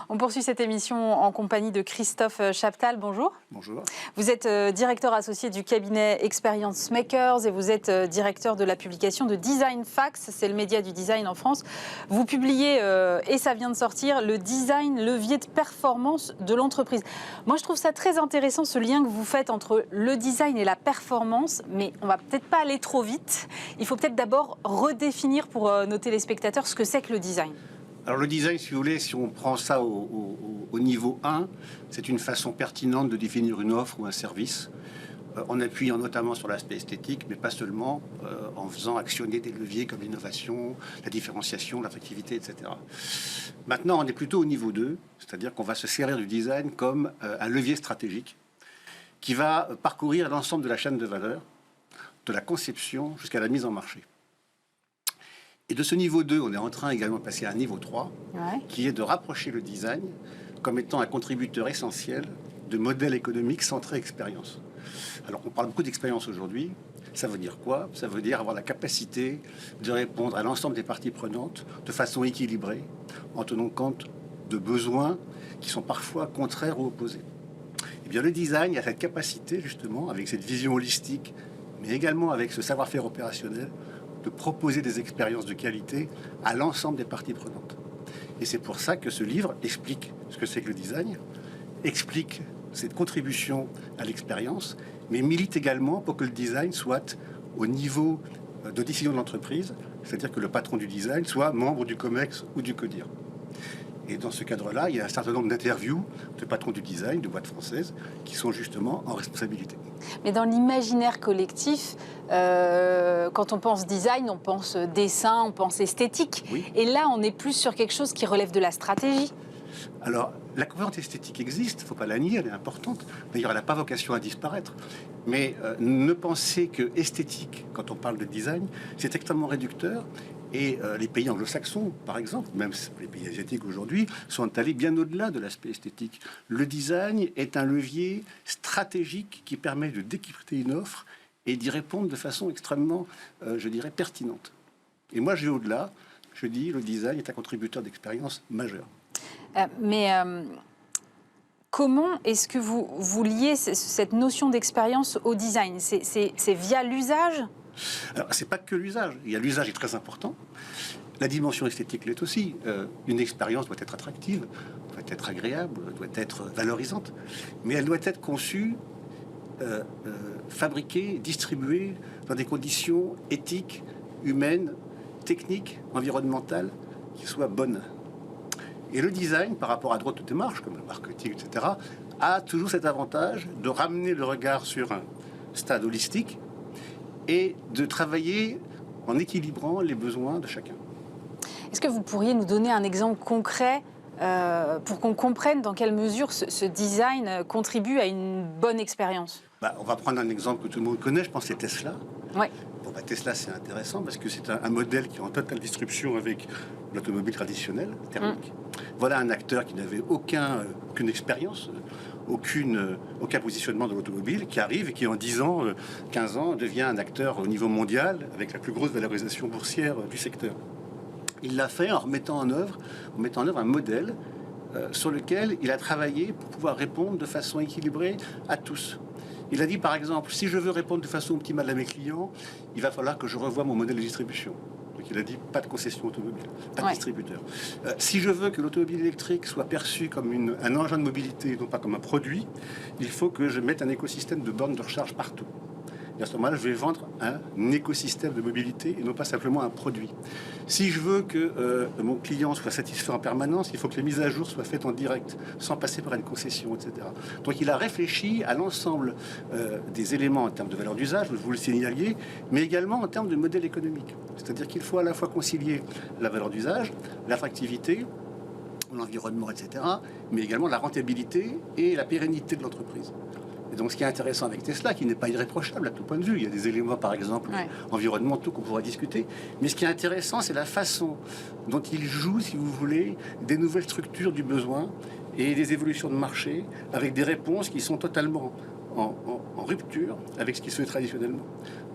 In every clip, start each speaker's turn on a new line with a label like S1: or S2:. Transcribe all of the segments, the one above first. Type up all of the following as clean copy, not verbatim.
S1: On poursuit cette émission en compagnie de Christophe Chaptal. Bonjour.
S2: Bonjour.
S1: Vous êtes directeur associé du cabinet Experience Makers et vous êtes directeur de la publication de Design Facts, c'est le média du design en France. Vous publiez, et ça vient de sortir, le design, levier de performance de l'entreprise. Moi, je trouve ça très intéressant, ce lien que vous faites entre le design et la performance, mais on va peut-être pas aller trop vite. Il faut peut-être d'abord redéfinir pour nos téléspectateurs ce que c'est que le design.
S2: Alors le design, si vous voulez, si on prend ça au niveau 1, c'est une façon pertinente de définir une offre ou un service, en appuyant notamment sur l'aspect esthétique, mais pas seulement, en faisant actionner des leviers comme l'innovation, la différenciation, l'attractivité, etc. Maintenant, on est plutôt au niveau 2, c'est-à-dire qu'on va se servir du design comme un levier stratégique qui va parcourir l'ensemble de la chaîne de valeur, de la conception jusqu'à la mise en marché. Et de ce niveau 2, on est en train également de passer à un niveau 3, qui est de rapprocher le design comme étant un contributeur essentiel de modèles économiques centrés expérience. Alors, on parle beaucoup d'expérience aujourd'hui. Ça veut dire quoi? Ça veut dire avoir la capacité de répondre à l'ensemble des parties prenantes de façon équilibrée, en tenant compte de besoins qui sont parfois contraires ou opposés. Eh bien, le design a cette capacité, justement, avec cette vision holistique, mais également avec ce savoir-faire opérationnel, de proposer des expériences de qualité à l'ensemble des parties prenantes. Et c'est pour ça que ce livre explique ce que c'est que le design, explique cette contribution à l'expérience, mais milite également pour que le design soit au niveau de décision de l'entreprise, c'est-à-dire que le patron du design soit membre du COMEX ou du CODIR. Et dans ce cadre-là, il y a un certain nombre d'interviews de patrons du design, de boîtes françaises, qui sont justement en responsabilité.
S1: Mais dans l'imaginaire collectif, quand on pense design, on pense dessin, on pense esthétique.
S2: Oui.
S1: Et là, on est plus sur quelque chose qui relève de la stratégie.
S2: Alors, la composante esthétique existe, il ne faut pas la nier, elle est importante. D'ailleurs, elle n'a pas vocation à disparaître. Mais ne pensez que esthétique, quand on parle de design, c'est extrêmement réducteur. Et les pays anglo-saxons, par exemple, même les pays asiatiques aujourd'hui, sont allés bien au-delà de l'aspect esthétique. Le design est un levier stratégique qui permet de décrypter une offre et d'y répondre de façon extrêmement, je dirais, pertinente. Et moi, je vais au-delà. Je dis, le design est un contributeur d'expérience majeur.
S1: Comment est-ce que vous liez cette notion d'expérience au design? C'est via l'usage?
S2: Alors, c'est pas que l'usage. Il y a l'usage est très important. La dimension esthétique l'est aussi. Une expérience doit être attractive, doit être agréable, doit être valorisante, mais elle doit être conçue, fabriquée, distribuée dans des conditions éthiques, humaines, techniques, environnementales, qui soient bonnes. Et le design, par rapport à d'autres démarches, comme le marketing, etc., a toujours cet avantage de ramener le regard sur un stade holistique et de travailler en équilibrant les besoins de chacun.
S1: Est-ce que vous pourriez nous donner un exemple concret pour qu'on comprenne dans quelle mesure ce design contribue à une bonne expérience?
S2: On va prendre un exemple que tout le monde connaît, je pense que c'est Tesla.
S1: Oui.
S2: Tesla, c'est intéressant parce que c'est un modèle qui est en totale disruption avec l'automobile traditionnelle, thermique. Voilà un acteur qui n'avait aucune expérience, aucun positionnement de l'automobile, qui arrive et qui en 10 ans, 15 ans, devient un acteur au niveau mondial avec la plus grosse valorisation boursière du secteur. Il l'a fait en mettant en œuvre un modèle sur lequel il a travaillé pour pouvoir répondre de façon équilibrée à tous. Il a dit, par exemple, si je veux répondre de façon optimale à mes clients, il va falloir que je revoie mon modèle de distribution. Donc il a dit, pas de concession automobile, pas de distributeur. Si je veux que l'automobile électrique soit perçue comme un engin de mobilité, non pas comme un produit, il faut que je mette un écosystème de bornes de recharge partout. Et à ce moment-là, je vais vendre un écosystème de mobilité et non pas simplement un produit. Si je veux que mon client soit satisfait en permanence, il faut que les mises à jour soient faites en direct, sans passer par une concession, etc. Donc il a réfléchi à l'ensemble des éléments en termes de valeur d'usage, vous le signaliez, mais également en termes de modèle économique. C'est-à-dire qu'il faut à la fois concilier la valeur d'usage, l'attractivité, l'environnement, etc., mais également la rentabilité et la pérennité de l'entreprise. Et donc, ce qui est intéressant avec Tesla, qui n'est pas irréprochable à tout point de vue, il y a des éléments, par exemple, environnementaux qu'on pourra discuter, mais ce qui est intéressant, c'est la façon dont il joue, si vous voulez, des nouvelles structures du besoin et des évolutions de marché, avec des réponses qui sont totalement en rupture avec ce qui se fait traditionnellement.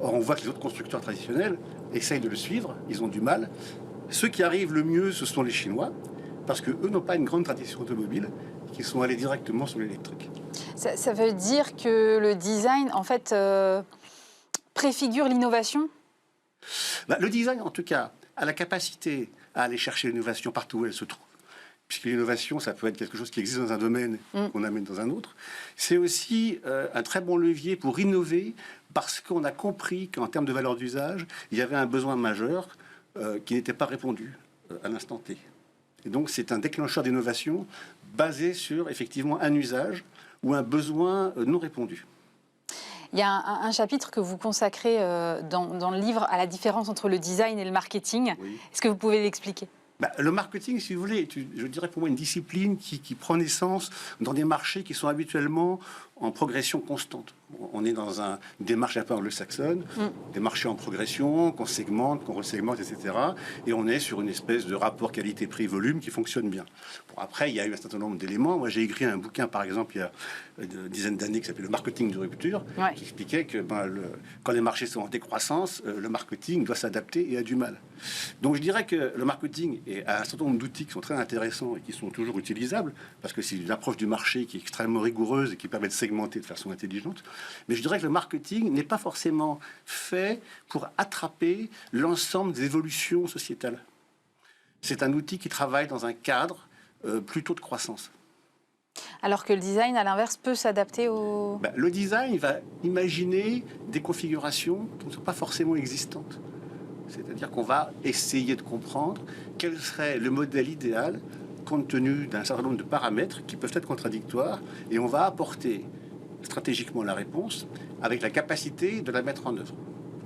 S2: Or, on voit que les autres constructeurs traditionnels essayent de le suivre, ils ont du mal. Ceux qui arrivent le mieux, ce sont les Chinois, parce qu'eux n'ont pas une grande tradition automobile, qui sont allés directement sur l'électrique.
S1: Ça veut dire que le design, en fait, préfigure l'innovation ?
S2: Le design, en tout cas, a la capacité à aller chercher l'innovation partout où elle se trouve. Puisque l'innovation, ça peut être quelque chose qui existe dans un domaine qu'on amène dans un autre. C'est aussi un très bon levier pour innover parce qu'on a compris qu'en termes de valeur d'usage, il y avait un besoin majeur qui n'était pas répondu à l'instant T. Et donc, c'est un déclencheur d'innovation basé sur, effectivement, un usage ou un besoin non répondu.
S1: Il y a un chapitre que vous consacrez dans le livre à la différence entre le design et le marketing. Oui. Est-ce que vous pouvez l'expliquer ?
S2: Le marketing, si vous voulez, est, je dirais pour moi une discipline qui prend naissance dans des marchés qui sont habituellement en progression constante. On est dans une démarche un peu anglo-saxonne, des marchés en progression, qu'on segmente, qu'on resegmente, etc. Et on est sur une espèce de rapport qualité-prix-volume qui fonctionne bien. Bon, après, il y a eu un certain nombre d'éléments. Moi, j'ai écrit un bouquin, par exemple, il y a une dizaine d'années, qui s'appelait « Le marketing de rupture », qui expliquait que quand les marchés sont en décroissance, le marketing doit s'adapter et a du mal. Donc, je dirais que le marketing a un certain nombre d'outils qui sont très intéressants et qui sont toujours utilisables, parce que c'est une approche du marché qui est extrêmement rigoureuse et qui permet de segmenter de façon intelligente. Mais je dirais que le marketing n'est pas forcément fait pour attraper l'ensemble des évolutions sociétales. C'est un outil qui travaille dans un cadre plutôt de croissance.
S1: Alors que le design, à l'inverse, peut s'adapter au...
S2: Le design va imaginer des configurations qui ne sont pas forcément existantes. C'est-à-dire qu'on va essayer de comprendre quel serait le modèle idéal compte tenu d'un certain nombre de paramètres qui peuvent être contradictoires, et on va apporter stratégiquement la réponse avec la capacité de la mettre en œuvre.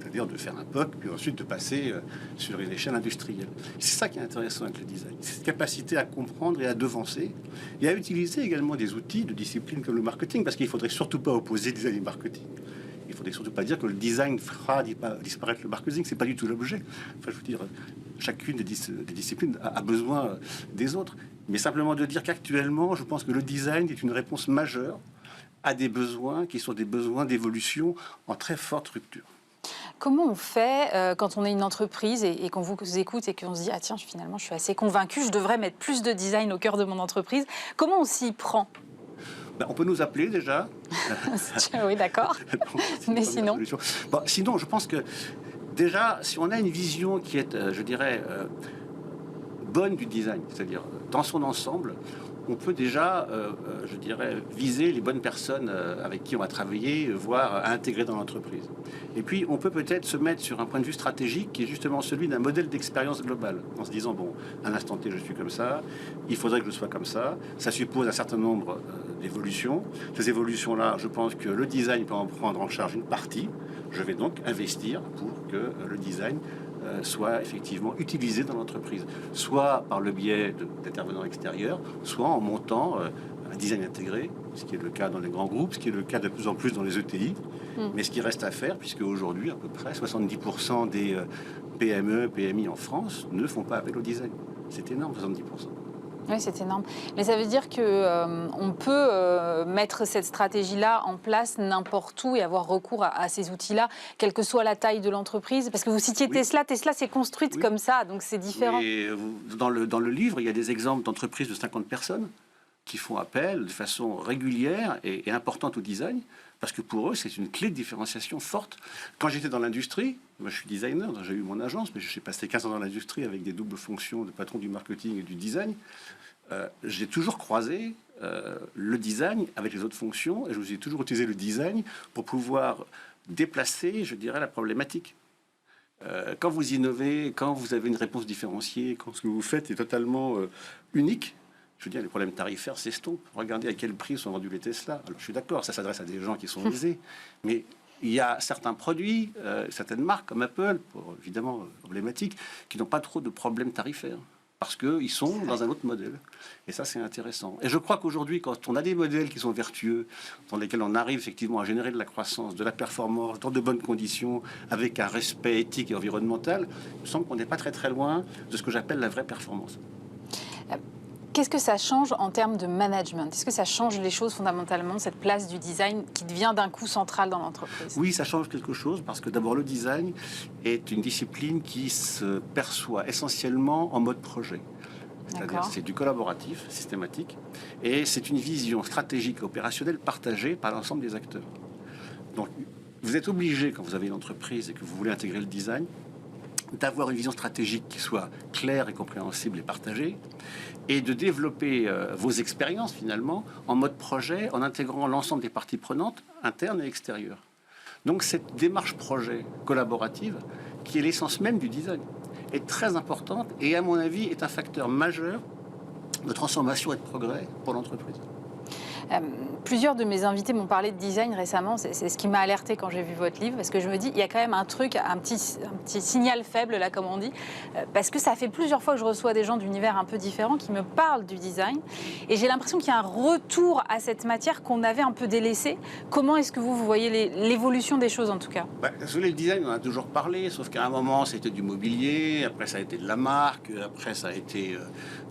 S2: C'est-à-dire de faire un POC, puis ensuite de passer sur une échelle industrielle. C'est ça qui est intéressant avec le design. C'est cette capacité à comprendre et à devancer, et à utiliser également des outils de discipline comme le marketing, parce qu'il ne faudrait surtout pas opposer design et marketing. Il ne faudrait surtout pas dire que le design fera disparaître le marketing. C'est pas du tout l'objet. Enfin, je veux dire, chacune des disciplines a besoin des autres. Mais simplement de dire qu'actuellement, je pense que le design est une réponse majeure à des besoins qui sont des besoins d'évolution en très forte rupture.
S1: Comment on fait quand on est une entreprise et qu'on vous écoute et qu'on se dit « Ah tiens, finalement, je suis assez convaincu, je devrais mettre plus de design au cœur de mon entreprise ». Comment on s'y prend ?
S2: On peut nous appeler déjà.
S1: Oui, d'accord. Mais sinon
S2: sinon, je pense que déjà, si on a une vision qui est, je dirais, bonne du design, c'est-à-dire dans son ensemble, on peut déjà, je dirais, viser les bonnes personnes avec qui on va travailler, voire intégrer dans l'entreprise. Et puis, on peut peut-être se mettre sur un point de vue stratégique qui est justement celui d'un modèle d'expérience globale, en se disant, bon, à l'instant T, je suis comme ça, il faudrait que je sois comme ça, ça suppose un certain nombre d'évolutions. Ces évolutions-là, je pense que le design peut en prendre en charge une partie. Je vais donc investir pour que le design soit effectivement utilisé dans l'entreprise, soit par le biais d'intervenants extérieurs, soit en montant un design intégré, ce qui est le cas dans les grands groupes, ce qui est le cas de plus en plus dans les ETI, mais ce qui reste à faire, puisque aujourd'hui, à peu près 70% des PME, PMI en France ne font pas appel au design. C'est énorme, 70%.
S1: Oui, c'est énorme. Mais ça veut dire qu'on peut mettre cette stratégie-là en place n'importe où et avoir recours à ces outils-là, quelle que soit la taille de l'entreprise. Parce que vous citiez Tesla. Tesla s'est construite comme ça, donc c'est différent.
S2: Et dans le livre, il y a des exemples d'entreprises de 50 personnes qui font appel de façon régulière et importante au design, parce que pour eux, c'est une clé de différenciation forte. Quand j'étais dans l'industrie, moi je suis designer, j'ai eu mon agence, mais j'ai passé 15 ans dans l'industrie avec des doubles fonctions de patron du marketing et du design. J'ai toujours croisé le design avec les autres fonctions, et je vous ai toujours utilisé le design pour pouvoir déplacer, je dirais, la problématique. Quand vous innovez, quand vous avez une réponse différenciée, quand ce que vous faites est totalement unique, je veux dire, les problèmes tarifaires s'estompent. Regardez à quel prix sont vendus les Tesla. Alors, je suis d'accord, ça s'adresse à des gens qui sont aisés, mais il y a certains produits, certaines marques comme Apple, évidemment emblématiques, qui n'ont pas trop de problèmes tarifaires, parce qu'ils sont dans un autre modèle. Et ça, c'est intéressant. Et je crois qu'aujourd'hui, quand on a des modèles qui sont vertueux, dans lesquels on arrive effectivement à générer de la croissance, de la performance, dans de bonnes conditions, avec un respect éthique et environnemental, il me semble qu'on n'est pas très très loin de ce que j'appelle la vraie performance.
S1: Qu'est-ce que ça change en termes de management ? Est-ce que ça change les choses fondamentalement, cette place du design qui devient d'un coup centrale dans l'entreprise ?
S2: Oui, ça change quelque chose parce que d'abord le design est une discipline qui se perçoit essentiellement en mode projet. C'est-à-dire c'est du collaboratif, systématique, et c'est une vision stratégique et opérationnelle partagée par l'ensemble des acteurs. Donc, vous êtes obligé, quand vous avez une entreprise et que vous voulez intégrer le design, d'avoir une vision stratégique qui soit claire et compréhensible et partagée, et de développer vos expériences, finalement, en mode projet, en intégrant l'ensemble des parties prenantes, internes et extérieures. Donc, cette démarche projet collaborative, qui est l'essence même du design, est très importante et, à mon avis, est un facteur majeur de transformation et de progrès pour l'entreprise.
S1: Plusieurs de mes invités m'ont parlé de design récemment. C'est ce qui m'a alerté quand j'ai vu votre livre, parce que je me dis, il y a quand même un truc, un petit signal faible, là, comme on dit, parce que ça fait plusieurs fois que je reçois des gens d'univers un peu différents qui me parlent du design, et j'ai l'impression qu'il y a un retour à cette matière qu'on avait un peu délaissée. Comment est-ce que vous voyez l'évolution des choses, en tout cas?
S2: Le design, on en a toujours parlé, sauf qu'à un moment, c'était du mobilier, après ça a été de la marque, après ça a été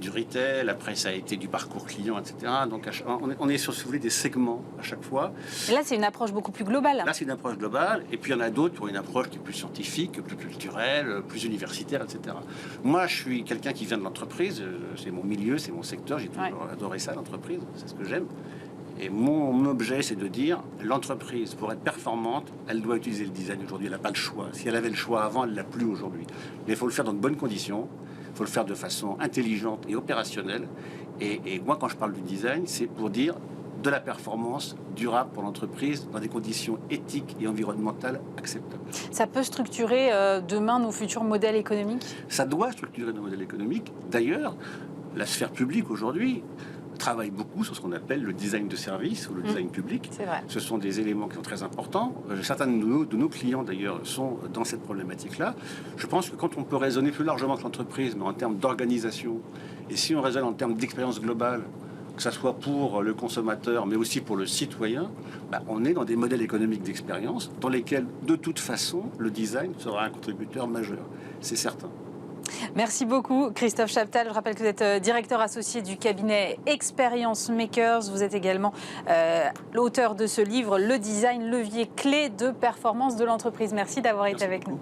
S2: du retail, après ça a été du parcours client, etc. Donc on est sur, si vous voulez, des segments à chaque fois.
S1: Et là, c'est une approche beaucoup plus globale.
S2: Là, c'est une approche globale, et puis il y en a d'autres qui ont une approche qui est plus scientifique, plus culturelle, plus universitaire, etc. Moi, je suis quelqu'un qui vient de l'entreprise, c'est mon milieu, c'est mon secteur, j'ai toujours adoré ça, l'entreprise, c'est ce que j'aime. Et mon objet, c'est de dire, l'entreprise, pour être performante, elle doit utiliser le design aujourd'hui, elle n'a pas le choix. Si elle avait le choix avant, elle ne l'a plus aujourd'hui. Mais il faut le faire dans de bonnes conditions, il faut le faire de façon intelligente et opérationnelle. Et moi, quand je parle du design, c'est pour dire de la performance durable pour l'entreprise dans des conditions éthiques et environnementales acceptables.
S1: Ça peut structurer demain nos futurs modèles économiques? Ça
S2: doit structurer nos modèles économiques. D'ailleurs, la sphère publique aujourd'hui travaille beaucoup sur ce qu'on appelle le design de service ou le design public.
S1: C'est vrai.
S2: Ce sont des éléments qui sont très importants. Certains de nos clients, d'ailleurs, sont dans cette problématique-là. Je pense que quand on peut raisonner plus largement que l'entreprise, mais en termes d'organisation, et si on raisonne en termes d'expérience globale, que ce soit pour le consommateur, mais aussi pour le citoyen, on est dans des modèles économiques d'expérience dans lesquels, de toute façon, le design sera un contributeur majeur. C'est certain.
S1: Merci beaucoup, Christophe Chaptal. Je rappelle que vous êtes directeur associé du cabinet Experience Makers. Vous êtes également l'auteur de ce livre, Le design, levier clé de performance de l'entreprise. Merci d'avoir été avec nous.